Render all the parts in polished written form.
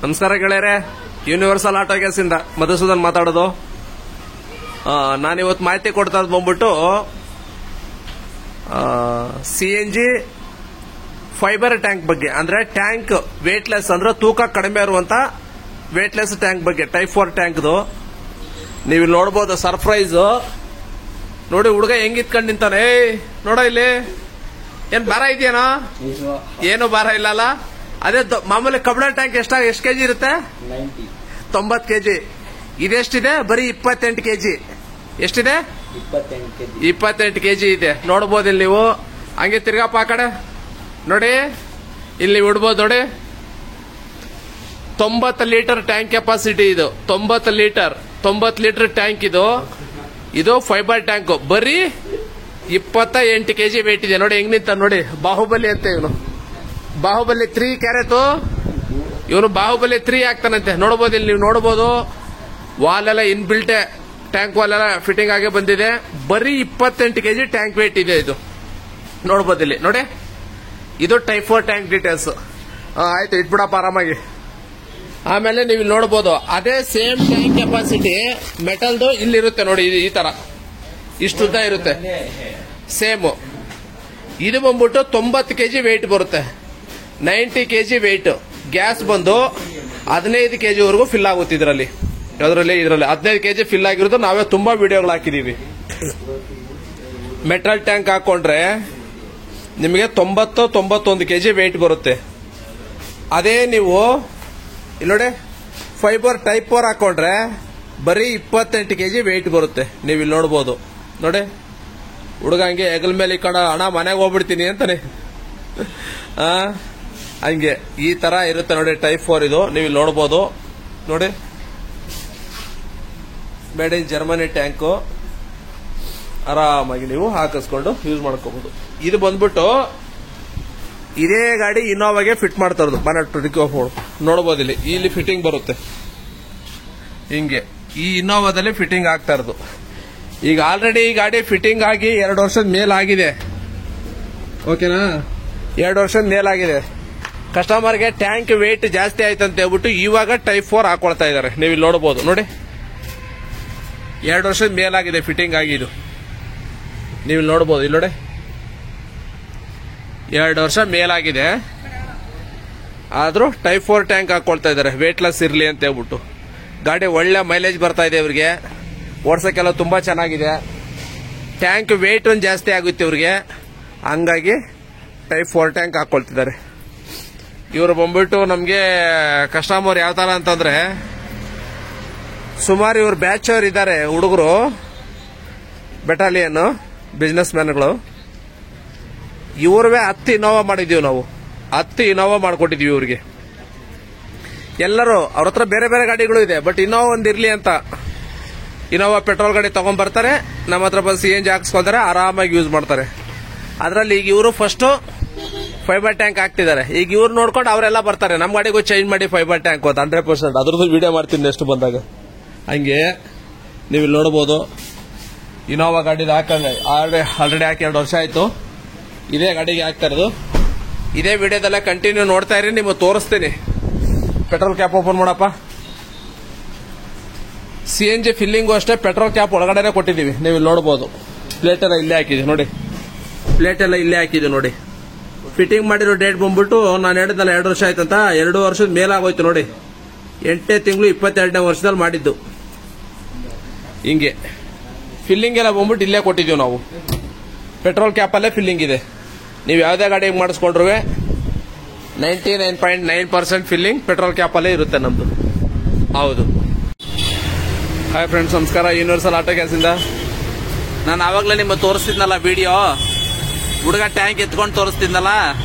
ನಮಸ್ಕಾರ ಗೆಳೆಯರೆ, universal auto gas ಇಂದ ಮಧುಸೂದನ್ ಮಾತಾಡೋದು. ನಾನಿವತ್ತು ಮಾಹಿತಿ ಕೊಡ್ತಾ ಇದ್ದು ಬಂದ್ಬಿಟ್ಟು CNG ಫೈಬರ್ ಟ್ಯಾಂಕ್ ಬಗ್ಗೆ. ಅಂದ್ರೆ ಟ್ಯಾಂಕ್ ವೇಟ್ಲೆಸ್, ಅಂದ್ರೆ ತೂಕ ಕಡಿಮೆ ಇರುವಂತ ವೇಟ್ಲೆಸ್ ಟ್ಯಾಂಕ್ ಬಗ್ಗೆ, ಟೈಪ್ 4 ಟ್ಯಾಂಕ್ದು. ನೀವು ನೋಡಬಹುದು ಸರ್ಪ್ರೈಸ್. ನೋಡಿ ಹುಡುಗ ಹೆಂಗ್ ಇತ್ಕೊಂಡ್ ನಿಂತಾನೆ. ನೋಡ ಇಲ್ಲಿ ಏನ್ ಭಾರ ಇದೆಯೇನೋ? ಏನು ಭಾರ ಇಲ್ಲಲ್ಲ. ಅದೇ ಮಾಮೂಲಿ ಕಬ್ಬಿಣ ಟ್ಯಾಂಕ್ ಎಷ್ಟು ಕೆಜಿ ಇರುತ್ತೆ? 90 ಕೆಜಿ. ಇದೆಷ್ಟಿದೆ? ಬರೀ 28 ಕೆಜಿ. ಎಷ್ಟಿದೆ? 28 ಕೆಜಿ ಇದೆ. ನೋಡ್ಬೋದು ಇಲ್ಲಿ ನೀವು. ಹಂಗೆ ತಿರ್ಗಾಪ ಆ ಕಡೆ ನೋಡಿ, ಇಲ್ಲಿ ಬಿಡ್ಬೋದು ನೋಡಿ. 90 ಲೀಟರ್ ಟ್ಯಾಂಕ್ ಕೆಪಾಸಿಟಿ ಇದು. 90 ಲೀಟರ್ ಟ್ಯಾಂಕ್ ಇದು. ಇದು ಫೈಬರ್ ಟ್ಯಾಂಕ್. ಬರೀ 28 ಕೆಜಿ ವೇಟ್ ಇದೆ. ನೋಡಿ ಹೆಂಗ್ ನಿಂತ ನೋಡಿ. ಬಾಹುಬಲಿ ಅಂತ ಇವನು. ಬಾಹುಬಲಿ 3 ಕ್ಯಾರೆಟ್. ಇವನು ಬಾಹುಬಲಿ 3 ಆಗ್ತಾನಂತೆ. ನೋಡಬಹುದು ಇಲ್ಲಿ ನೀವು ನೋಡಬಹುದು. ವಾಲ್ ಎಲ್ಲ ಇನ್ಬಿಲ್ಟೆ ಟ್ಯಾಂಕ್ ವಾಲ್ ಎಲ್ಲ ಫಿಟ್ಟಿಂಗ್ ಆಗಿ ಬಂದಿದೆ. ಬರೀ 28 ಕೆಜಿ ಟ್ಯಾಂಕ್ ವೇಟ್ ಇದೆ ಇದು. ನೋಡಬಹುದು ಇಲ್ಲಿ ನೋಡಿ. ಇದು ಟೈಪ್ 4 ಟ್ಯಾಂಕ್ ಡೀಟೇಲ್ಸ್. ಆಯ್ತು, ಇಟ್ಬಿಡಪ್ಪ ಆರಾಮಾಗಿ. ಆಮೇಲೆ ನೀವು ಇಲ್ಲಿ ನೋಡಬಹುದು ಅದೇ ಸೇಮ್ ಟ್ಯಾಂಕ್ ಕೆಪಾಸಿಟಿ ಮೆಟಲ್ದು ಇಲ್ಲಿರುತ್ತೆ ನೋಡಿ. ಈ ತರ ಇಷ್ಟುದ್ದ ಇರುತ್ತೆ ಸೇಮ್. ಇದು ಬಂದ್ಬಿಟ್ಟು 90 ಕೆಜಿ ವೆಯ್ಟ್ ಬರುತ್ತೆ. 90 ಕೆಜಿ ವೆಯ್ಟ್. ಗ್ಯಾಸ್ ಬಂದು 15 ಕೆಜಿ ವರೆಗೂ ಫಿಲ್ ಆಗುತ್ತೆ ಇದರಲ್ಲಿ. 15 ಕೆಜಿ ಫಿಲ್ ಆಗಿರೋದು ನಾವೇ ತುಂಬಾ ವಿಡಿಯೋಗಳು ಹಾಕಿದೀವಿ. ಮೆಟಲ್ ಟ್ಯಾಂಕ್ ಹಾಕೊಂಡ್ರೆ ನಿಮಗೆ 90-91 ಕೆಜಿ ವೆಯ್ಟ್ ಬರುತ್ತೆ. ಅದೇ ನೀವು ಇಲ್ಲಿ ನೋಡಿ ಫೈಬರ್ ಟೈಪ್ 4 ಹಾಕೊಂಡ್ರೆ ಬರೀ 28 ಕೆಜಿ ವೆಯ್ಟ್ ಬರುತ್ತೆ. ನೀವು ಇಲ್ಲಿ ನೋಡಬಹುದು ನೋಡಿ. ಹುಡುಗ ಹಂಗೆ ಹೆಗಲ ಮೇಲೆ ಈ ಕಡೆ ಹಣ ಮನೆಗೆ ಹೋಗ್ಬಿಡ್ತೀನಿ ಅಂತಾನೆ. ಹಂಗೆ ಈ ತರ ಇರುತ್ತೆ ನೋಡಿ ಟೈಪ್ 4 ಇದು. ನೀವು ಇಲ್ಲಿ ನೋಡಬಹುದು ನೋಡಿ. Made in Germany tank. ಆರಾಮಾಗಿ ನೀವು ಹಾಕಿಸ್ಕೊಂಡು ಯೂಸ್ ಮಾಡ್ಕೋಬಹುದು. ಇದು ಬಂದ್ಬಿಟ್ಟು ಇದೇ ಗಾಡಿ ಇನ್ನೋವಾಗೆ ಫಿಟ್ ಮಾಡ್ತಾ ಇರೋದು. ನೋಡಬಹುದು ಇಲ್ಲಿ ಫಿಟ್ಟಿಂಗ್ ಬರುತ್ತೆ ಹಿಂಗೆ. ಈ ಇನ್ನೋವಾದಲ್ಲಿ ಫಿಟ್ಟಿಂಗ್ ಆಗ್ತಾ ಇರೋದು. ಈಗ ಆಲ್ರೆಡಿ ಈ ಗಾಡಿ ಫಿಟ್ಟಿಂಗ್ ಆಗಿ 2 ವರ್ಷದ ಮೇಲಾಗಿದೆ. ಓಕೆನಾ? 2 ವರ್ಷದ ಮೇಲಾಗಿದೆ. ಕಸ್ಟಮರ್ಗೆ ಟ್ಯಾಂಕ್ ವೇಟ್ ಜಾಸ್ತಿ ಆಯ್ತು ಅಂತ ಹೇಳ್ಬಿಟ್ಟು ಇವಾಗ ಟೈಪ್ 4 ಹಾಕೊಳ್ತಾ ಇದಾರೆ. ನೀವು ಇಲ್ಲಿ ನೋಡಬಹುದು ನೋಡಿ. 2 ವರ್ಷದ ಮೇಲಾಗಿದೆ ಫಿಟ್ಟಿಂಗ್ ಆಗಿ ಇದು. ನೀವು ಇಲ್ಲಿ ನೋಡಬಹುದು. ಇಲ್ಲಿ ನೋಡಿ 2 ವರ್ಷ ಮೇಲಾಗಿದೆ. ಆದ್ರೂ ಟೈಪ್ 4 ಟ್ಯಾಂಕ್ ಹಾಕೊಳ್ತಾ ಇದಾರೆ ವೇಟ್ಲೆಸ್ ಇರ್ಲಿ ಅಂತ ಹೇಳ್ಬಿಟ್ಟು. ಗಾಡಿ ಒಳ್ಳೆ ಮೈಲೇಜ್ ಬರ್ತಾ ಇದೆ ಇವ್ರಿಗೆ. ಓಡ್ಸಕ್ಕೆಲ್ಲ ತುಂಬಾ ಚೆನ್ನಾಗಿದೆ. ಟ್ಯಾಂಕ್ ವೇಟ್ ಒಂದು ಜಾಸ್ತಿ ಆಗುತ್ತೆ ಇವ್ರಿಗೆ. ಹಂಗಾಗಿ ಟೈಪ್ 4 ಟ್ಯಾಂಕ್ ಹಾಕೊಳ್ತಿದ್ದಾರೆ. ಇವರು ಬಂದ್ಬಿಟ್ಟು ನಮ್ಗೆ ಕಸ್ಟಮರ್ ಯಾವ ತರ ಅಂತಂದ್ರೆ, ಸುಮಾರು ಇವ್ರ ಬ್ಯಾಚ್ ಅವ್ರು ಇದ್ದಾರೆ ಹುಡುಗರು, ಬೆಟಾಲಿಯನ್ ಬಿಸ್ನೆಸ್ ಮ್ಯಾನ್ಗಳು. ಇವ್ರವೇ 10 ಇನೋವಾ ಮಾಡಿದೀವಿ ನಾವು. 10 ಇನೋವಾ ಮಾಡ್ಕೊಟ್ಟಿದೀವಿ ಇವ್ರಿಗೆ. ಎಲ್ಲರೂ ಅವ್ರ ಹತ್ರ ಬೇರೆ ಬೇರೆ ಗಾಡಿಗಳು ಇದೆ. ಬಟ್ ಇನೋವಾ ಒಂದ್ ಇರ್ಲಿ ಅಂತ ಇನೋವಾ ಪೆಟ್ರೋಲ್ ಗಾಡಿ ತಗೊಂಡ್ ಬರ್ತಾರೆ. ನಮ್ಮ ಹತ್ರ ಬಂದು CNG ಹಾಕ್ಸ್ಕೊಂತಾರೆ, ಆರಾಮಾಗಿ ಯೂಸ್ ಮಾಡ್ತಾರೆ. ಅದ್ರಲ್ಲಿ ಈಗ ಇವರು ಫಸ್ಟ್ ಫೈಬರ್ ಟ್ಯಾಂಕ್ ಹಾಕ್ತಿದ್ದಾರೆ. ಈಗ ಇವ್ರು ನೋಡ್ಕೊಂಡು ಅವರೆಲ್ಲ ಬರ್ತಾರೆ, ನಮ್ಮ ಗಾಡಿಗೂ ಚೇಂಜ್ ಮಾಡಿ ಫೈಬರ್ ಟ್ಯಾಂಕ್ ಅಂತ 100%. ಅದ್ರದ್ದು ವಿಡಿಯೋ ಮಾಡ್ತೀನಿ ನೆಕ್ಸ್ಟ್ ಬಂದಾಗ. ಹಂಗೆ ನೀವು ಇಲ್ಲಿ ನೋಡಬಹುದು. ಇನೋವಾ ಗಾಡಿದ ಹಾಕಂಗ ಆಲ್ರೆಡಿ ಹಾಕಿ 2 ವರ್ಷ ಆಯ್ತು. ಇದೇ ಗಾಡಿಗೆ ಹಾಕ್ತಾ ಇರೋದು. ಇದೇ ವಿಡಿಯೋದಲ್ಲೇ ಕಂಟಿನ್ಯೂ ನೋಡ್ತಾ ಇರಿ, ನಿಮಗೆ ತೋರಿಸ್ತೀನಿ. ಪೆಟ್ರೋಲ್ ಕ್ಯಾಪ್ ಓಪನ್ ಮಾಡಪ್ಪ. CNG ಫಿಲ್ಲಿಂಗು ಅಷ್ಟೇ ಪೆಟ್ರೋಲ್ ಕ್ಯಾಪ್ ಒಳಗಡೆನೆ ಕೊಟ್ಟಿದ್ದೀವಿ. ನೀವು ಇಲ್ಲಿ ನೋಡಬಹುದು. ಪ್ಲೇಟ್ ಎಲ್ಲ ಇಲ್ಲೇ ಹಾಕಿದೆ ನೋಡಿ. ಪ್ಲೇಟ್ ಎಲ್ಲ ಇಲ್ಲೇ ಹಾಕಿದೆ ನೋಡಿ. ಫಿಟ್ಟಿಂಗ್ ಮಾಡಿರೋ ಡೇಟ್ ಬಂದ್ಬಿಟ್ಟು ನಾನು ಹೇಳಿದ್ನಲ್ಲ 2 ವರ್ಷ ಆಯ್ತಂತ. 2 ವರ್ಷದ ಮೇಲಾಗೋಯ್ತು ನೋಡಿ. 8ನೇ ತಿಂಗಳು 22ನೇ ವರ್ಷದಲ್ಲಿ ಮಾಡಿದ್ದು. ಹಿಂಗೆ ಫಿಲ್ಲಿಂಗ್ ಎಲ್ಲ ಬಂದ್ಬಿಟ್ಟು ಇಲ್ಲೇ ಕೊಟ್ಟಿದ್ದೀವಿ ನಾವು. ಪೆಟ್ರೋಲ್ ಕ್ಯಾಪ್ ಅಲ್ಲೇ ಫಿಲ್ಲಿಂಗ್ ಇದೆ. ನೀವು ಯಾವುದೇ ಗಾಡಿ ಮಾಡಿಸ್ಕೊಂಡ್ರು 99.9% ಫಿಲ್ಲಿಂಗ್ ಪೆಟ್ರೋಲ್ ಕ್ಯಾಪ್ ಅಲ್ಲೇ ಇರುತ್ತೆ ನಮ್ದು. ಹೌದು. ಹಾಯ್ ಫ್ರೆಂಡ್ಸ್, ನಮಸ್ಕಾರ. ಯೂನಿವರ್ಸಲ್ ಆಟೋ ಗ್ಯಾಸ್ ಇಂದ. ನಾನು ಆವಾಗಲೇ ನಿಮಗೆ ತೋರಿಸ್ತಿದ್ನಲ್ಲ ವಿಡಿಯೋ, ಹುಡುಗ ಟ್ಯಾಂಕ್ ಎತ್ಕೊಂಡು ತೋರಿಸ್ತಿದ್ನಲ್ಲ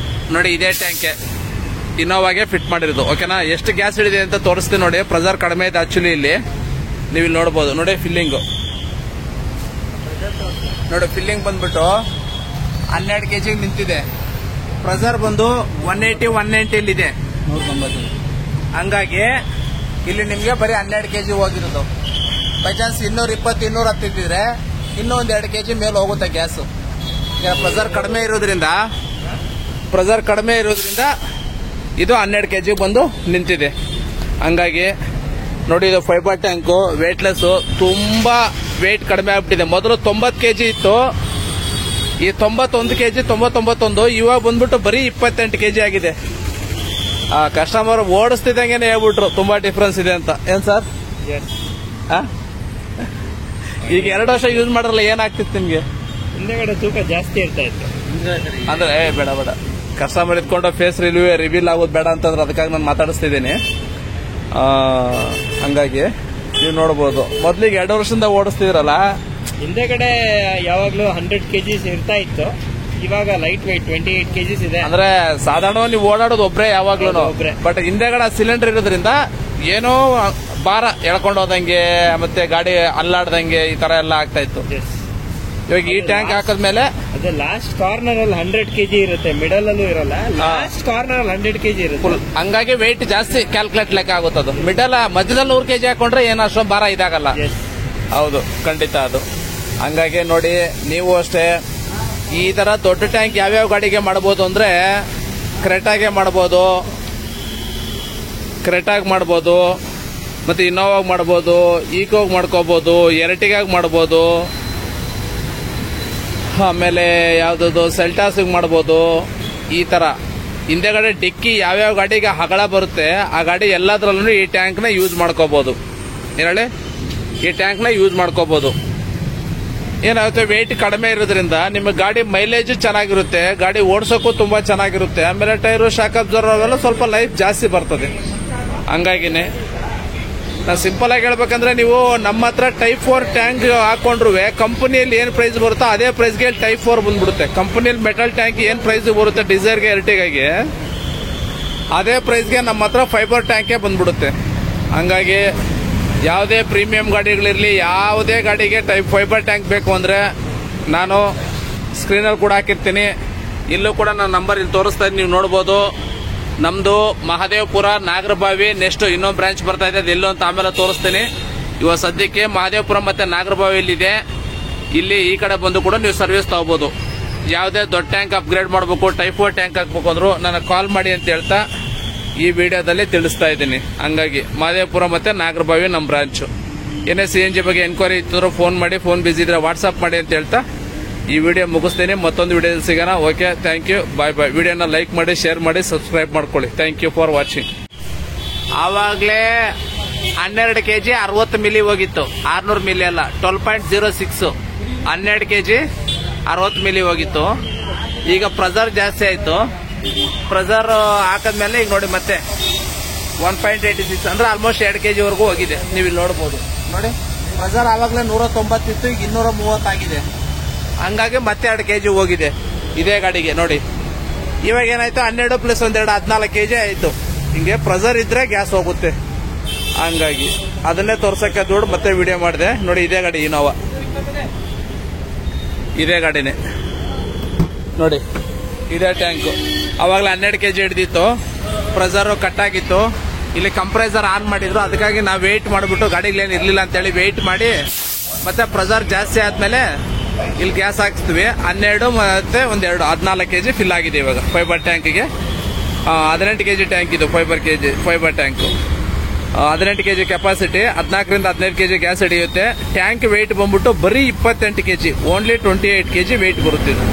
ನೋಡಿ. ಇದೇ ಟ್ಯಾಂಕ್ ಇನೋವಾಗೆ ಫಿಟ್ ಮಾಡಿರೋದು. ಓಕೆನಾ? ಎಷ್ಟು ಗ್ಯಾಸ್ ಹಿಡಿದೆ ಅಂತ ತೋರಿಸ್ತೀನಿ ನೋಡಿ. ಪ್ರೆಷರ್ ಕಡಿಮೆ ಇದೆ ಆಕ್ಚುಲಿ ಇಲ್ಲಿ. ನೀವು ಇಲ್ಲಿ ನೋಡಬಹುದು ನೋಡಿ. ಫಿಲ್ಲಿಂಗು ನೋಡಿ. ಫಿಲ್ಲಿಂಗ್ ಬಂದ್ಬಿಟ್ಟು 12 ಕೆಜಿ ನಿಂತಿದೆ. ಪ್ರೆಷರ್ ಬಂದು 180-190 ಇದೆ. ಹಂಗಾಗಿ ಇಲ್ಲಿ ನಿಮ್ಗೆ ಬರೀ 12 ಕೆಜಿ ಹೋಗಿರೋದು. ಬೈ ಚಾನ್ಸ್ 220-210 ಇದ್ದಿದ್ರೆ ಇನ್ನೂ ಒಂದು 2 ಕೆಜಿ ಮೇಲೆ ಹೋಗುತ್ತೆ ಗ್ಯಾಸು. ಪ್ರೆಷರ್ ಕಡಿಮೆ ಇರೋದ್ರಿಂದ ಇದು 12 ಕೆಜಿ ಬಂದು ನಿಂತಿದೆ. ಹಂಗಾಗಿ ನೋಡಿ, ಇದು ಫೈಬರ್ ಟ್ಯಾಂಕು ವೇಟ್ಲೆಸ್, ತುಂಬಾ ವೇಟ್ ಕಡಿಮೆ ಆಗ್ಬಿಟ್ಟಿದೆ. ಮೊದಲು 90 ಕೆಜಿ ಇತ್ತು, ಈ 91 ಕೆಜಿ 91, ಇವಾಗ ಬಂದ್ಬಿಟ್ಟು ಬರೀ 28 ಕೆಜಿ ಆಗಿದೆ. ಆ ಕಸ್ಟಮರ್ ಓಡಿಸ್ತಿದ್ದಂಗೆ ಹೇಳ್ಬಿಟ್ರು ತುಂಬಾ ಡಿಫ್ರೆನ್ಸ್ ಇದೆ ಅಂತ. ಏನ್ ಸರ್? ಈಗ 2 ವರ್ಷ ಯೂಸ್ ಮಾಡಲ್ಲ, ಏನಾಗ್ತಿತ್ತು ನಿಮ್ಗೆ? ಹಿಂದೆಗಡೆ ತೂಕ ಜಾಸ್ತಿ ಇರ್ತಾ ಇತ್ತು. ಅಂದ್ರೆ ಬೇಡ ಕಸ್ಟಮರ್ ಇದ್ಕೊಂಡು ಫೇಸ್ ರಿವೀಲ್ ಆಗೋದು ಬೇಡ ಅಂತಂದ್ರೆ ಅದಕ್ಕಾಗಿ ನಾನು ಮಾತಾಡಿಸ್ತಿದ್ದೀನಿ. ಹಂಗಾಗಿ ನೀವು ನೋಡ್ಬೋದು, ಮೊದ್ಲಿಗೆ 2 ವರ್ಷದಿಂದ ಓಡಿಸ್ತಿದ್ರಲ್ಲ, ಹಿಂದೆಗಡೆ ಯಾವಾಗ್ಲೂ 100 ಕೆಜಿಸ್ ಇರ್ತಾ ಇತ್ತು. ಇವಾಗ ಲೈಟ್ ವೆಯ್ಟ್ 28 ಕೆಜಿಸ್ ಇದೆ. ಅಂದ್ರೆ ಸಾಧಾರಣ ನೀವು ಓಡಾಡೋದು ಒಬ್ರೆ ಯಾವಾಗ್ಲೂ, ಬಟ್ ಹಿಂದೆಗಡೆ ಸಿಲಿಂಡರ್ ಇರೋದ್ರಿಂದ ಏನೋ ಭಾರ ಎಳ್ಕೊಂಡು ಹೋದಂಗೆ ಮತ್ತೆ ಗಾಡಿ ಅಲ್ಲಾಡ್ದಂಗೆ ಈ ತರ ಎಲ್ಲ ಆಗ್ತಾ ಇತ್ತು. ಇವಾಗ ಈ ಟ್ಯಾಂಕ್ ಹಾಕದ್ಮೇಲೆ ಅದೇ ಲಾಸ್ಟ್ ಕಾರ್ನರ್ ಅಲ್ಲಿ 100 ಕೆಜಿ ಇರುತ್ತೆ, ಮಿಡಲ್ ಅಲ್ಲೂ ಇರಲ್ಲ, ಲಾಸ್ಟ್ ಕಾರ್ನರ್ ಅಲ್ಲಿ 100 ಕೆಜಿ ಇರುತ್ತೆ. ಹಂಗಾಗಿ ವೆಯ್ಟ್ ಜಾಸ್ತಿ ಕ್ಯಾಲ್ಕುಲೇಟ್ ಲೆಕ್ಕ ಆಗುತ್ತದು. ಮಿಡಲ್ ಮಧ್ಯದಲ್ಲಿ 100 ಕೆಜಿ ಹಾಕೊಂಡ್ರೆ ಏನು ಅಷ್ಟೊಂದು ಭಾರ ಇದಾಗಲ್ಲ. ಹೌದು, ಖಂಡಿತ ಅದು. ಹಂಗಾಗಿ ನೋಡಿ, ನೀವು ಅಷ್ಟೇ ಈ ತರ ದೊಡ್ಡ ಟ್ಯಾಂಕ್ ಯಾವ್ಯಾವ ಗಾಡಿಗೆ ಮಾಡಬಹುದು ಅಂದ್ರೆ, ಕ್ರೆಟಾಗೆ ಮಾಡಬಹುದು, ಮತ್ತೆ ಇನ್ನೋವಾಗ ಮಾಡಬಹುದು, ಈಕೋಗ್ ಮಾಡ್ಕೋಬಹುದು, ಎರಟಿಗಾಗ್ ಮಾಡಬಹುದು, ಆಮೇಲೆ ಯಾವ್ದು ಸೆಲ್ಟಾಸಿಗೆ ಮಾಡಬಹುದು. ಈ ತರ ಹಿಂದೆಗಡೆ ಡಿಕ್ಕಿ ಯಾವ್ಯಾವ ಗಾಡಿಗೆ ಹಗಳ ಬರುತ್ತೆ ಆ ಗಾಡಿ ಎಲ್ಲದ್ರಲ್ಲೂ ಈ ಟ್ಯಾಂಕ್ ನ ಯೂಸ್ ಮಾಡ್ಕೋಬಹುದು. ಏನೇಳಿ, ಈ ಟ್ಯಾಂಕ್ ನ ಯೂಸ್ ಮಾಡ್ಕೋಬಹುದು. ಏನಾಗುತ್ತೆ, ವೆಯ್ಟ್ ಕಡಿಮೆ ಇರೋದ್ರಿಂದ ನಿಮ್ಮ ಗಾಡಿ ಮೈಲೇಜ್ ಚೆನ್ನಾಗಿರುತ್ತೆ, ಗಾಡಿ ಓಡಿಸೋಕ್ಕೂ ತುಂಬಾ ಚೆನ್ನಾಗಿರುತ್ತೆ. ಆಮೇಲೆ ಟೈರು, ಶಾಕ್ ಅಬ್ಸರ್ವರ್ ಅವೆಲ್ಲ ಸ್ವಲ್ಪ ಲೈಫ್ ಜಾಸ್ತಿ ಬರ್ತದೆ. ಹಂಗಾಗಿನೇ ನಾ ಸಿಂಪಲ್ ಆಗಿ ಹೇಳ್ಬೇಕಂದ್ರೆ, ನೀವು ನಮ್ಮ ಹತ್ರ ಟೈಪ್ 4 ಟ್ಯಾಂಕ್ ಹಾಕೊಂಡ್ರು ಕಂಪನಿಯಲ್ಲಿ ಏನ್ ಪ್ರೈಸ್ ಬರುತ್ತೋ ಅದೇ ಪ್ರೈಸ್ಗೆ ಟೈಪ್ 4 ಬಂದ್ಬಿಡುತ್ತೆ. ಕಂಪನಿಯಲ್ಲಿ ಮೆಟಲ್ ಟ್ಯಾಂಕ್ ಏನ್ ಪ್ರೈಸ್ ಬರುತ್ತೆ ಡಿಸೈರ್ಗೆ, ಎರ್ಟಿಗಾಗೆ, ಅದೇ ಪ್ರೈಸ್ಗೆ ನಮ್ಮ ಹತ್ರ ಫೈಬರ್ ಟ್ಯಾಂಕೇ ಬಂದ್ಬಿಡುತ್ತೆ. ಹಂಗಾಗಿ ಯಾವುದೇ ಪ್ರೀಮಿಯಂ ಗಾಡಿಗಳಿರಲಿ, ಯಾವುದೇ ಗಾಡಿಗೆ ಟೈಪ್ ಫೈಬರ್ ಟ್ಯಾಂಕ್ ಬೇಕು ಅಂದ್ರೆ ನಾನು ಸ್ಕ್ರೀನಲ್ಲಿ ಕೂಡ ಹಾಕಿರ್ತೀನಿ. ಇಲ್ಲೂ ಕೂಡ ನನ್ನ ನಂಬರ್ ಇಲ್ಲಿ ತೋರಿಸ್ತಾ ಇದ್ದೀನಿ, ನೀವು ನೋಡ್ಬೋದು. ನಮ್ದು ಮಹದೇವಪುರ, ನಾಗರಬಾವಿ, ನೆಕ್ಸ್ಟ್ ಇನ್ನೊಂದು ಬ್ರಾಂಚ್ ಬರ್ತಾ ಇದೆ, ಅದು ಎಲ್ಲೋ ಅಂತ ಆಮೇಲೆ ತೋರಿಸ್ತೀನಿ. ಇವಾಗ ಸದ್ಯಕ್ಕೆ ಮಹದೇವಪುರ ಮತ್ತೆ ನಾಗರಬಾವಿಯಲ್ಲಿದೆ. ಇಲ್ಲಿ ಈ ಕಡೆ ಬಂದು ಕೂಡ ನೀವು ಸರ್ವಿಸ್ ತಗೋಬಹುದು. ಯಾವುದೇ ದೊಡ್ಡ ಟ್ಯಾಂಕ್ ಅಪ್ಗ್ರೇಡ್ ಮಾಡಬೇಕು, ಟೈಪ್ 4 ಟ್ಯಾಂಕ್ ಹಾಕ್ಬೇಕು ಅಂದ್ರು ನನಗೆ ಕಾಲ್ ಮಾಡಿ ಅಂತ ಹೇಳ್ತಾ ಈ ವಿಡಿಯೋದಲ್ಲಿ ತಿಳಿಸ್ತಾ ಇದ್ದೀನಿ. ಹಂಗಾಗಿ ಮಹದೇವಪುರ ಮತ್ತೆ ನಾಗರಬಾವಿ ನಮ್ಮ ಬ್ರಾಂಚ್. ಏನೇ CNG ಬಗ್ಗೆ ಎನ್ಕ್ವೈರಿ ಇತ್ತು ಫೋನ್ ಮಾಡಿ, ಫೋನ್ ಬಿಸಿ ಇದ್ರೆ ವಾಟ್ಸ್ಆಪ್ ಮಾಡಿ ಅಂತ ಹೇಳ್ತಾ ಈ ವಿಡಿಯೋ ಮುಗಿಸ್ತೇನೆ. ಮತ್ತೊಂದು ವಿಡಿಯೋದಲ್ಲಿ ಸಿಗೋಣ. Okay, thank you, bye bye. ವಿಡಿಯೋನ ಲೈಕ್ ಮಾಡಿ, ಶೇರ್ ಮಾಡಿ, ಸಬ್ಸ್ಕ್ರೈಬ್ ಮಾಡ್ಕೊಳ್ಳಿ. Thank you for watching. ಆವಾಗಲೇ 12 ಕೆಜಿ 60 ಮಿಲಿ ಹೋಗಿತ್ತು, 600 ಮಿಲಿ ಅಲ್ಲ, 12.06. 12 ಕೆಜಿ 60 ಮಿಲಿ ಹೋಗಿತ್ತು. ಈಗ ಪ್ರೆಷರ್ ಜಾಸ್ತಿ ಆಯ್ತು. ಪ್ರೆಷರ್ ಹಾಕದ್ಮೇಲೆ ಈಗ ನೋಡಿ ಮತ್ತೆ 1.86 ಅಂದ್ರೆ ಆಲ್ಮೋಸ್ಟ್ 2 ಕೆಜಿ ವರೆಗೂ ಹೋಗಿದೆ. ನೀವು ಇಲ್ಲಿ ನೋಡಬಹುದು. ನೋಡಿ, ಪ್ರೆಷರ್ ಆವಾಗಲೇ 190 ಇತ್ತು, ಈಗ 230 ಆಗಿದೆ. ಹಂಗಾಗಿ ಮತ್ತೆ 2 ಕೆಜಿ ಹೋಗಿದೆ ಇದೇ ಗಾಡಿಗೆ. ನೋಡಿ, ಇವಾಗ ಏನಾಯ್ತು, 12 + 1 2 14 ಕೆಜಿ ಆಯ್ತು. ಹಿಂಗೆ ಪ್ರೆಷರ್ ಇದ್ರೆ ಗ್ಯಾಸ್ ಹೋಗುತ್ತೆ. ಹಂಗಾಗಿ ಅದನ್ನೇ ತೋರ್ಸಕ್ಕೆ ದುಡ್ಡು ಮತ್ತೆ ವಿಡಿಯೋ ಮಾಡಿದೆ. ನೋಡಿ, ಇದೇ ಗಾಡಿ ಇನೋವಾ, ಇದೇ ಗಾಡಿನೇ ನೋಡಿ, ಇದೇ ಟ್ಯಾಂಕು. ಅವಾಗಲೇ 12 ಕೆಜಿ ಹಿಡಿದಿತ್ತು, ಪ್ರೆಷರ್ ಕಟ್ ಆಗಿತ್ತು. ಇಲ್ಲಿ ಕಂಪ್ರೆಸರ್ ಆನ್ ಮಾಡಿದ್ರು, ಅದಕ್ಕಾಗಿ ನಾವು ವೇಟ್ ಮಾಡಿಬಿಟ್ಟು ಗಾಡಿಗಳೇನು ಇರ್ಲಿಲ್ಲ ಅಂತೇಳಿ ವೇಟ್ ಮಾಡಿ ಮತ್ತೆ ಪ್ರೆಷರ್ ಜಾಸ್ತಿ ಆದ್ಮೇಲೆ ಇಲ್ಲಿ ಗ್ಯಾಸ್ ಹಾಕ್ಸ್ತೀವಿ. 12 ಮತ್ತೆ 1 2 14 ಕೆಜಿ ಫಿಲ್ ಆಗಿದೆ ಇವಾಗ ಫೈಬರ್ ಟ್ಯಾಂಕಿಗೆ. 18 ಕೆಜಿ ಟ್ಯಾಂಕ್ ಇದು ಫೈಬರ್ ಟ್ಯಾಂಕ್. 18 ಕೆಜಿ ಕೆಪಾಸಿಟಿ, 14 ರಿಂದ 15 ಕೆಜಿ ಗ್ಯಾಸ್ ಹಿಡಿಯುತ್ತೆ. ಟ್ಯಾಂಕ್ ವೆಯ್ಟ್ ಬಂದ್ಬಿಟ್ಟು ಬರೀ 28 ಕೆಜಿ, ಓನ್ಲಿ 28 ಕೆಜಿ ವೆಯ್ಟ್ ಬರುತ್ತಿದೆ.